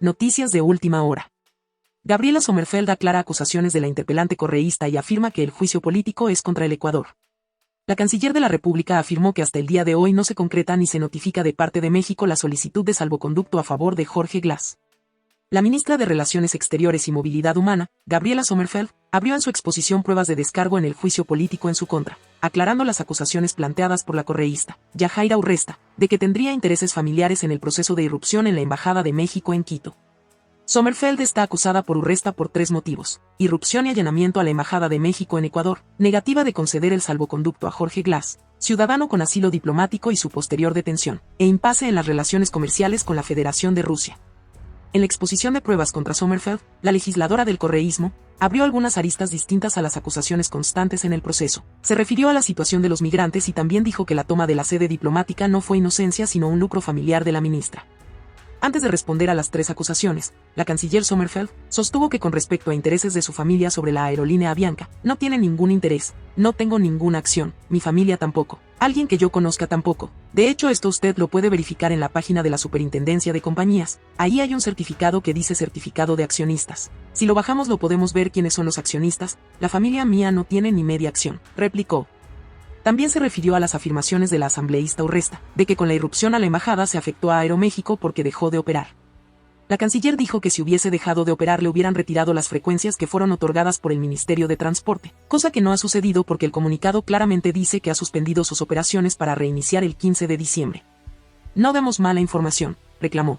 Noticias de última hora. Gabriela Sommerfeld aclara acusaciones de la interpelante correísta y afirma que el juicio político es contra el Ecuador. La canciller de la República afirmó que hasta el día de hoy no se concreta ni se notifica de parte de México la solicitud de salvoconducto a favor de Jorge Glass. La ministra de Relaciones Exteriores y Movilidad Humana, Gabriela Sommerfeld, abrió en su exposición pruebas de descargo en el juicio político en su contra, aclarando las acusaciones planteadas por la correísta, Yajaira Urresta, de que tendría intereses familiares en el proceso de irrupción en la Embajada de México en Quito. Sommerfeld está acusada por Urresta por 3 motivos: irrupción y allanamiento a la Embajada de México en Ecuador, negativa de conceder el salvoconducto a Jorge Glass, ciudadano con asilo diplomático y su posterior detención, e impasse en las relaciones comerciales con la Federación de Rusia. En la exposición de pruebas contra Sommerfeld, la legisladora del correísmo abrió algunas aristas distintas a las acusaciones constantes en el proceso. Se refirió a la situación de los migrantes y también dijo que la toma de la sede diplomática no fue inocencia sino un lucro familiar de la ministra. Antes de responder a las 3 acusaciones, la canciller Sommerfeld sostuvo que con respecto a intereses de su familia sobre la aerolínea Avianca, no tiene ningún interés, no tengo ninguna acción, mi familia tampoco, alguien que yo conozca tampoco. De hecho, esto usted lo puede verificar en la página de la Superintendencia de Compañías, ahí hay un certificado que dice certificado de accionistas. Si lo bajamos lo podemos ver quiénes son los accionistas, la familia mía no tiene ni media acción, replicó. También se refirió a las afirmaciones de la asambleísta Urresta, de que con la irrupción a la embajada se afectó a Aeroméxico porque dejó de operar. La canciller dijo que si hubiese dejado de operar le hubieran retirado las frecuencias que fueron otorgadas por el Ministerio de Transporte, cosa que no ha sucedido porque el comunicado claramente dice que ha suspendido sus operaciones para reiniciar el 15 de diciembre. No demos mala información, reclamó.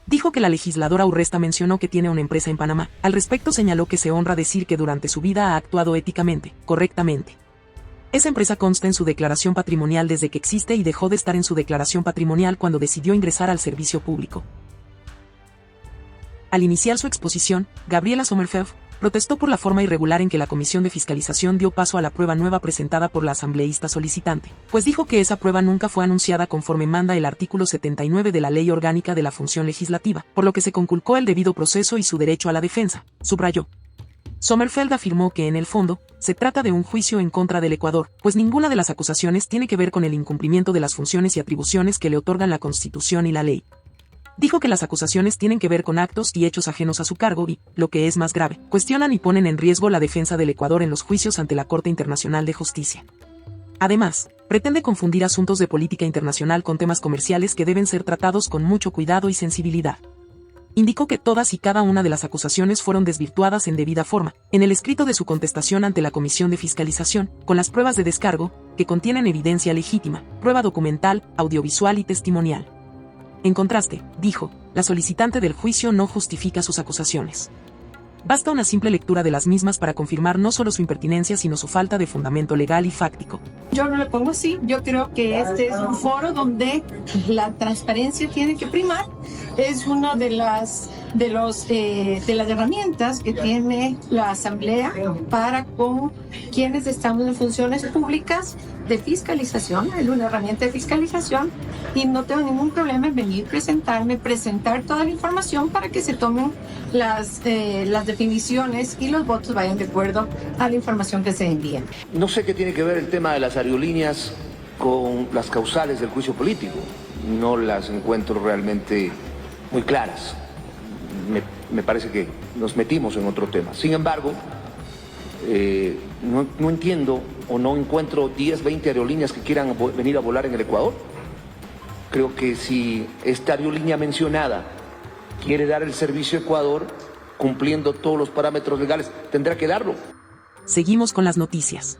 Dijo que la legisladora Urresta mencionó que tiene una empresa en Panamá. Al respecto señaló que se honra decir que durante su vida ha actuado éticamente, correctamente. Esa empresa consta en su declaración patrimonial desde que existe y dejó de estar en su declaración patrimonial cuando decidió ingresar al servicio público. Al iniciar su exposición, Gabriela Sommerfeld protestó por la forma irregular en que la Comisión de Fiscalización dio paso a la prueba nueva presentada por la asambleísta solicitante, pues dijo que esa prueba nunca fue anunciada conforme manda el artículo 79 de la Ley Orgánica de la Función Legislativa, por lo que se conculcó el debido proceso y su derecho a la defensa, subrayó. Sommerfeld afirmó que en el fondo, se trata de un juicio en contra del Ecuador, pues ninguna de las acusaciones tiene que ver con el incumplimiento de las funciones y atribuciones que le otorgan la Constitución y la ley. Dijo que las acusaciones tienen que ver con actos y hechos ajenos a su cargo y, lo que es más grave, cuestionan y ponen en riesgo la defensa del Ecuador en los juicios ante la Corte Internacional de Justicia. Además, pretende confundir asuntos de política internacional con temas comerciales que deben ser tratados con mucho cuidado y sensibilidad. Indicó que todas y cada una de las acusaciones fueron desvirtuadas en debida forma, en el escrito de su contestación ante la Comisión de Fiscalización, con las pruebas de descargo, que contienen evidencia legítima, prueba documental, audiovisual y testimonial. En contraste, dijo, la solicitante del juicio no justifica sus acusaciones. Basta una simple lectura de las mismas para confirmar no solo su impertinencia sino su falta de fundamento legal y fáctico. Yo no le pongo así, yo creo que este es un foro donde la transparencia tiene que primar. Es una de las herramientas que tiene la Asamblea para con quienes estamos en funciones públicas de fiscalización. Es una herramienta de fiscalización y no tengo ningún problema en venir, presentar toda la información para que se tomen las definiciones y los votos vayan de acuerdo a la información que se envía. No sé qué tiene que ver el tema de las aerolíneas con las causales del juicio político. No las encuentro realmente muy claras. Me parece que nos metimos en otro tema. Sin embargo, no entiendo o no encuentro 10, 20 aerolíneas que quieran venir a volar en el Ecuador. Creo que si esta aerolínea mencionada quiere dar el servicio a Ecuador, cumpliendo todos los parámetros legales, tendrá que darlo. Seguimos con las noticias.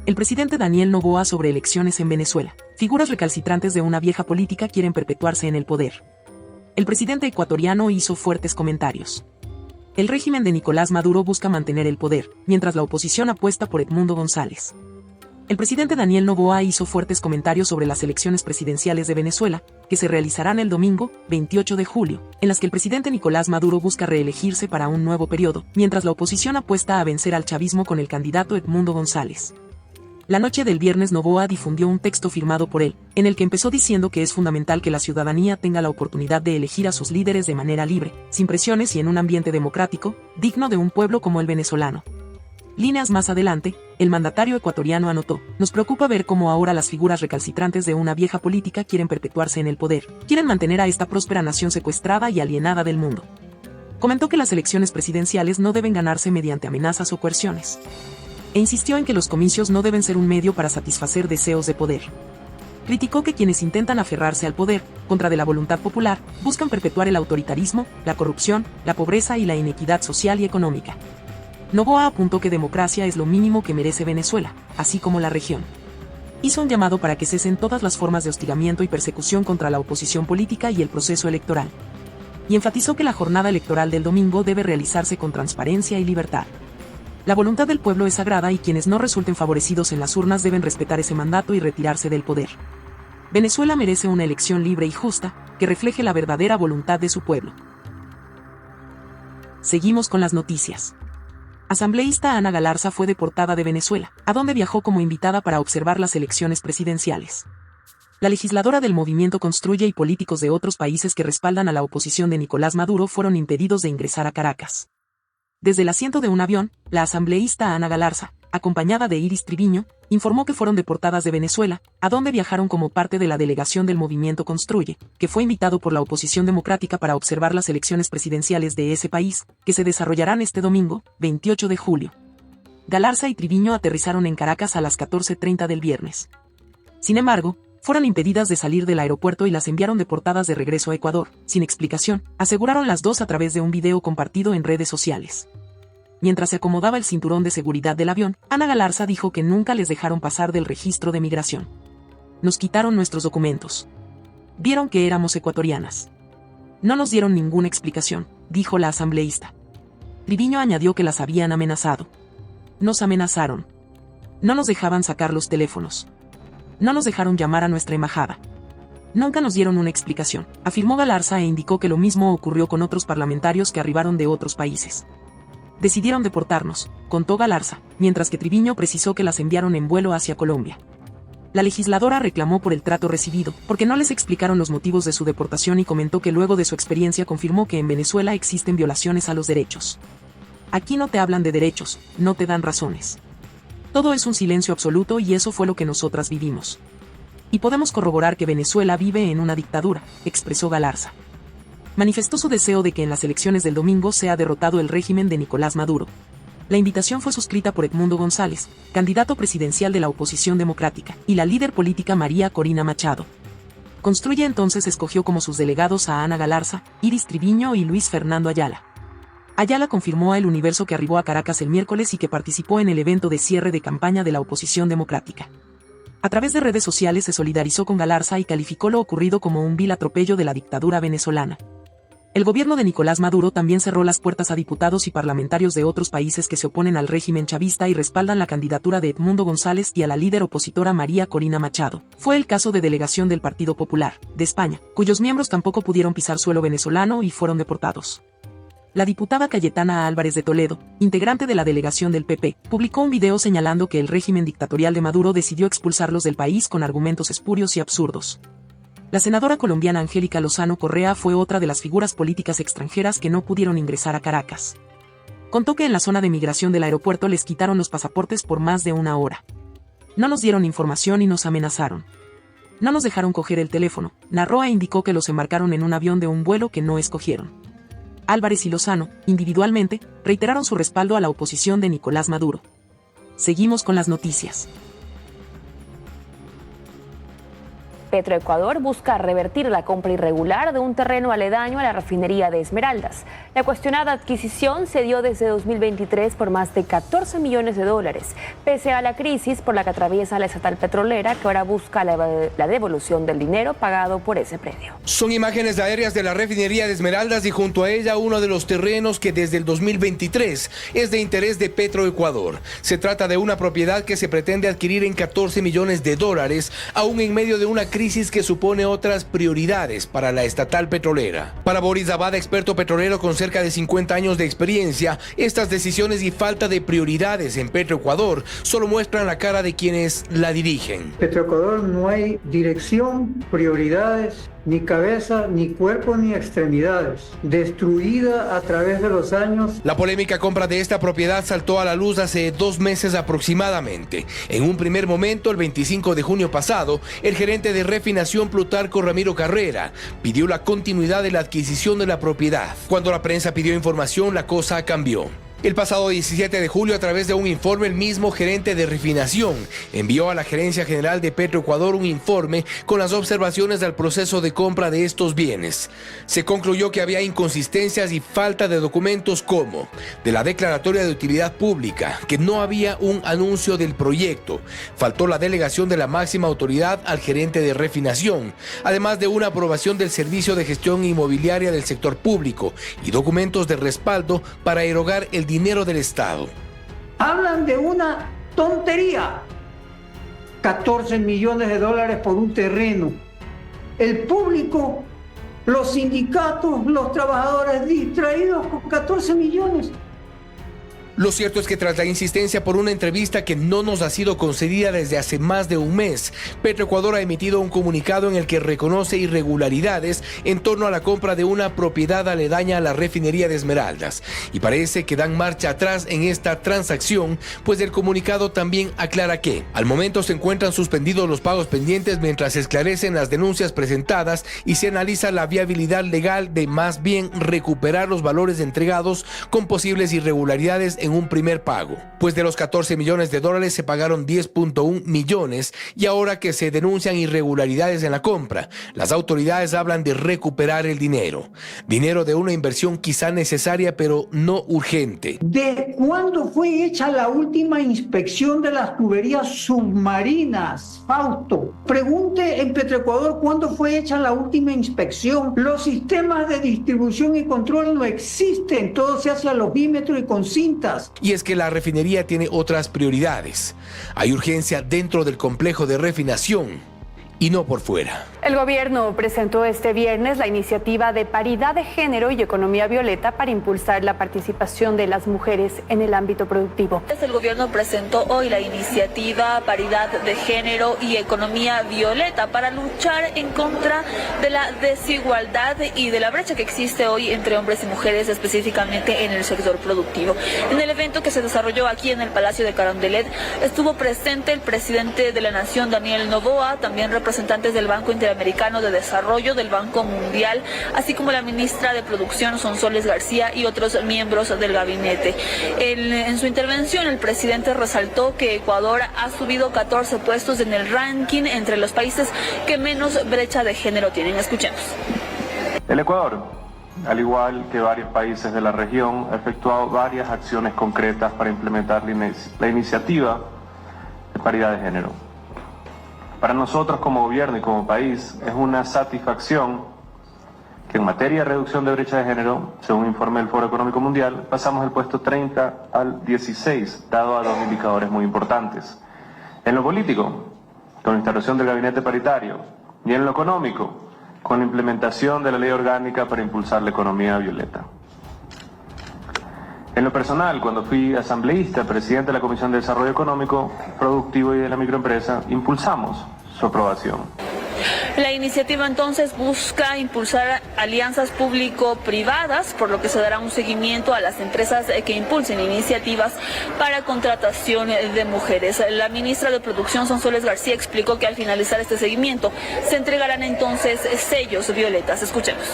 El presidente Daniel Noboa sobre elecciones en Venezuela. Figuras recalcitrantes de una vieja política quieren perpetuarse en el poder. El presidente ecuatoriano hizo fuertes comentarios. El régimen de Nicolás Maduro busca mantener el poder, mientras la oposición apuesta por Edmundo González. El presidente Daniel Noboa hizo fuertes comentarios sobre las elecciones presidenciales de Venezuela, que se realizarán el domingo, 28 de julio, en las que el presidente Nicolás Maduro busca reelegirse para un nuevo periodo, mientras la oposición apuesta a vencer al chavismo con el candidato Edmundo González. La noche del viernes Noboa difundió un texto firmado por él, en el que empezó diciendo que es fundamental que la ciudadanía tenga la oportunidad de elegir a sus líderes de manera libre, sin presiones y en un ambiente democrático, digno de un pueblo como el venezolano. Líneas más adelante, el mandatario ecuatoriano anotó: nos preocupa ver cómo ahora las figuras recalcitrantes de una vieja política quieren perpetuarse en el poder, quieren mantener a esta próspera nación secuestrada y alienada del mundo. Comentó que las elecciones presidenciales no deben ganarse mediante amenazas o coerciones. E insistió en que los comicios no deben ser un medio para satisfacer deseos de poder. Criticó que quienes intentan aferrarse al poder, contra de la voluntad popular, buscan perpetuar el autoritarismo, la corrupción, la pobreza y la inequidad social y económica. Noboa apuntó que democracia es lo mínimo que merece Venezuela, así como la región. Hizo un llamado para que cesen todas las formas de hostigamiento y persecución contra la oposición política y el proceso electoral. Y enfatizó que la jornada electoral del domingo debe realizarse con transparencia y libertad. La voluntad del pueblo es sagrada y quienes no resulten favorecidos en las urnas deben respetar ese mandato y retirarse del poder. Venezuela merece una elección libre y justa, que refleje la verdadera voluntad de su pueblo. Seguimos con las noticias. Asambleísta Ana Galarza fue deportada de Venezuela, a donde viajó como invitada para observar las elecciones presidenciales. La legisladora del movimiento Construye y políticos de otros países que respaldan a la oposición de Nicolás Maduro fueron impedidos de ingresar a Caracas. Desde el asiento de un avión, la asambleísta Ana Galarza, acompañada de Iris Triviño, informó que fueron deportadas de Venezuela, a donde viajaron como parte de la delegación del movimiento Construye, que fue invitado por la oposición democrática para observar las elecciones presidenciales de ese país, que se desarrollarán este domingo, 28 de julio. Galarza y Triviño aterrizaron en Caracas a las 14:30 del viernes. Sin embargo, fueron impedidas de salir del aeropuerto y las enviaron deportadas de regreso a Ecuador, sin explicación, aseguraron las dos a través de un video compartido en redes sociales. Mientras se acomodaba el cinturón de seguridad del avión, Ana Galarza dijo que nunca les dejaron pasar del registro de migración. Nos quitaron nuestros documentos. Vieron que éramos ecuatorianas. No nos dieron ninguna explicación, dijo la asambleísta. Triviño añadió que las habían amenazado. Nos amenazaron. No nos dejaban sacar los teléfonos. No nos dejaron llamar a nuestra embajada. Nunca nos dieron una explicación, afirmó Galarza e indicó que lo mismo ocurrió con otros parlamentarios que arribaron de otros países. Decidieron deportarnos, contó Galarza, mientras que Triviño precisó que las enviaron en vuelo hacia Colombia. La legisladora reclamó por el trato recibido, porque no les explicaron los motivos de su deportación y comentó que luego de su experiencia confirmó que en Venezuela existen violaciones a los derechos. Aquí no te hablan de derechos, no te dan razones. Todo es un silencio absoluto y eso fue lo que nosotras vivimos. Y podemos corroborar que Venezuela vive en una dictadura, expresó Galarza. Manifestó su deseo de que en las elecciones del domingo sea derrotado el régimen de Nicolás Maduro. La invitación fue suscrita por Edmundo González, candidato presidencial de la oposición democrática, y la líder política María Corina Machado. Construye entonces escogió como sus delegados a Ana Galarza, Iris Triviño y Luis Fernando Ayala. Ayala confirmó a El Universo que arribó a Caracas el miércoles y que participó en el evento de cierre de campaña de la oposición democrática. A través de redes sociales se solidarizó con Galarza y calificó lo ocurrido como un vil atropello de la dictadura venezolana. El gobierno de Nicolás Maduro también cerró las puertas a diputados y parlamentarios de otros países que se oponen al régimen chavista y respaldan la candidatura de Edmundo González y a la líder opositora María Corina Machado. Fue el caso de delegación del Partido Popular, de España, cuyos miembros tampoco pudieron pisar suelo venezolano y fueron deportados. La diputada Cayetana Álvarez de Toledo, integrante de la delegación del PP, publicó un video señalando que el régimen dictatorial de Maduro decidió expulsarlos del país con argumentos espurios y absurdos. La senadora colombiana Angélica Lozano Correa fue otra de las figuras políticas extranjeras que no pudieron ingresar a Caracas. Contó que en la zona de migración del aeropuerto les quitaron los pasaportes por más de una hora. No nos dieron información y nos amenazaron. No nos dejaron coger el teléfono, narró e indicó que los embarcaron en un avión de un vuelo que no escogieron. Álvarez y Lozano, individualmente, reiteraron su respaldo a la oposición de Nicolás Maduro. Seguimos con las noticias. Petroecuador busca revertir la compra irregular de un terreno aledaño a la refinería de Esmeraldas. La cuestionada adquisición se dio desde 2023 por más de $14 millones, pese a la crisis por la que atraviesa la estatal petrolera, que ahora busca la devolución del dinero pagado por ese predio. Son imágenes aéreas de la refinería de Esmeraldas y junto a ella uno de los terrenos que desde el 2023 es de interés de Petroecuador. Se trata de una propiedad que se pretende adquirir en $14 millones, aún en medio de una crisis crisis que supone otras prioridades para la estatal petrolera. Para Boris Abad, experto petrolero con cerca de 50 años de experiencia, estas decisiones y falta de prioridades en Petroecuador solo muestran la cara de quienes la dirigen. Petroecuador no hay dirección, prioridades, ni cabeza, ni cuerpo, ni extremidades. Destruida a través de los años. La polémica compra de esta propiedad saltó a la luz hace 2 meses aproximadamente. En un primer momento, el 25 de junio pasado, el gerente de refinación Plutarco Ramiro Carrera pidió la continuidad de la adquisición de la propiedad. Cuando la prensa pidió información, la cosa cambió. El pasado 17 de julio, a través de un informe, el mismo gerente de refinación envió a la Gerencia General de Petroecuador un informe con las observaciones al proceso de compra de estos bienes. Se concluyó que había inconsistencias y falta de documentos como de la declaratoria de utilidad pública, que no había un anuncio del proyecto, faltó la delegación de la máxima autoridad al gerente de refinación, además de una aprobación del Servicio de Gestión Inmobiliaria del sector público y documentos de respaldo para erogar el dinero del Estado. Hablan de una tontería. 14 millones de dólares por un terreno. El público, los sindicatos, los trabajadores distraídos con 14 millones. Lo cierto es que tras la insistencia por una entrevista que no nos ha sido concedida desde hace más de un mes, Petroecuador ha emitido un comunicado en el que reconoce irregularidades en torno a la compra de una propiedad aledaña a la refinería de Esmeraldas. Y parece que dan marcha atrás en esta transacción, pues el comunicado también aclara que al momento se encuentran suspendidos los pagos pendientes mientras se esclarecen las denuncias presentadas y se analiza la viabilidad legal de más bien recuperar los valores entregados con posibles irregularidades en un primer pago, pues de los 14 millones de dólares se pagaron 10.1 millones y ahora que se denuncian irregularidades en la compra, las autoridades hablan de recuperar el dinero de una inversión quizá necesaria pero no urgente. ¿De cuándo fue hecha la última inspección de las tuberías submarinas, Fausto? Pregunte en Petroecuador cuándo fue hecha la última inspección. Los sistemas de distribución y control no existen, todo se hace a logímetro y con cinta. Y es que la refinería tiene otras prioridades. Hay urgencia dentro del complejo de refinación y no por fuera. El gobierno presentó este viernes la iniciativa de paridad de género y economía violeta para impulsar la participación de las mujeres en el ámbito productivo. El gobierno presentó hoy la iniciativa paridad de género y economía violeta para luchar en contra de la desigualdad y de la brecha que existe hoy entre hombres y mujeres, específicamente en el sector productivo. En el evento que se desarrolló aquí en el Palacio de Carondelet estuvo presente el presidente de la Nación, Daniel Noboa, también representantes del Banco Interamericano de Desarrollo, del Banco Mundial, así como la ministra de Producción, Sonsoles García, y otros miembros del gabinete. En su intervención, el presidente resaltó que Ecuador ha subido 14 puestos en el ranking entre los países que menos brecha de género tienen. Escuchemos. El Ecuador, al igual que varios países de la región, ha efectuado varias acciones concretas para implementar la iniciativa de paridad de género. Para nosotros como gobierno y como país es una satisfacción que en materia de reducción de brecha de género, según informe del Foro Económico Mundial, pasamos del puesto 30 al 16, dado a 2 indicadores muy importantes. En lo político, con la instalación del gabinete paritario, y en lo económico, con la implementación de la ley orgánica para impulsar la economía violeta. En lo personal, cuando fui asambleísta, presidente de la Comisión de Desarrollo Económico, Productivo y de la Microempresa, impulsamos su aprobación. La iniciativa entonces busca impulsar alianzas público-privadas, por lo que se dará un seguimiento a las empresas que impulsen iniciativas para contratación de mujeres. La ministra de Producción, Sonsoles García, explicó que al finalizar este seguimiento se entregarán entonces sellos violetas. Escuchemos.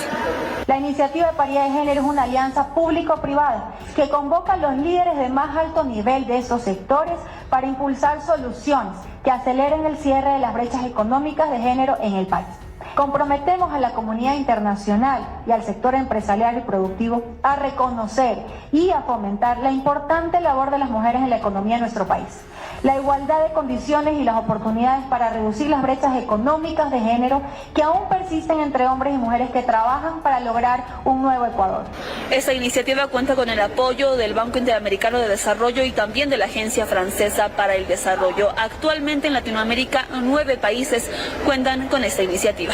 La iniciativa de paridad de género es una alianza público-privada que convoca a los líderes de más alto nivel de esos sectores para impulsar soluciones que aceleren el cierre de las brechas económicas de género en el país. Comprometemos a la comunidad internacional y al sector empresarial y productivo a reconocer y a fomentar la importante labor de las mujeres en la economía de nuestro país. la igualdad de condiciones y las oportunidades para reducir las brechas económicas de género que aún persisten entre hombres y mujeres que trabajan para lograr un nuevo Ecuador. Esta iniciativa cuenta con el apoyo del Banco Interamericano de Desarrollo y también de la Agencia Francesa para el Desarrollo. Actualmente en Latinoamérica, 9 países cuentan con esta iniciativa.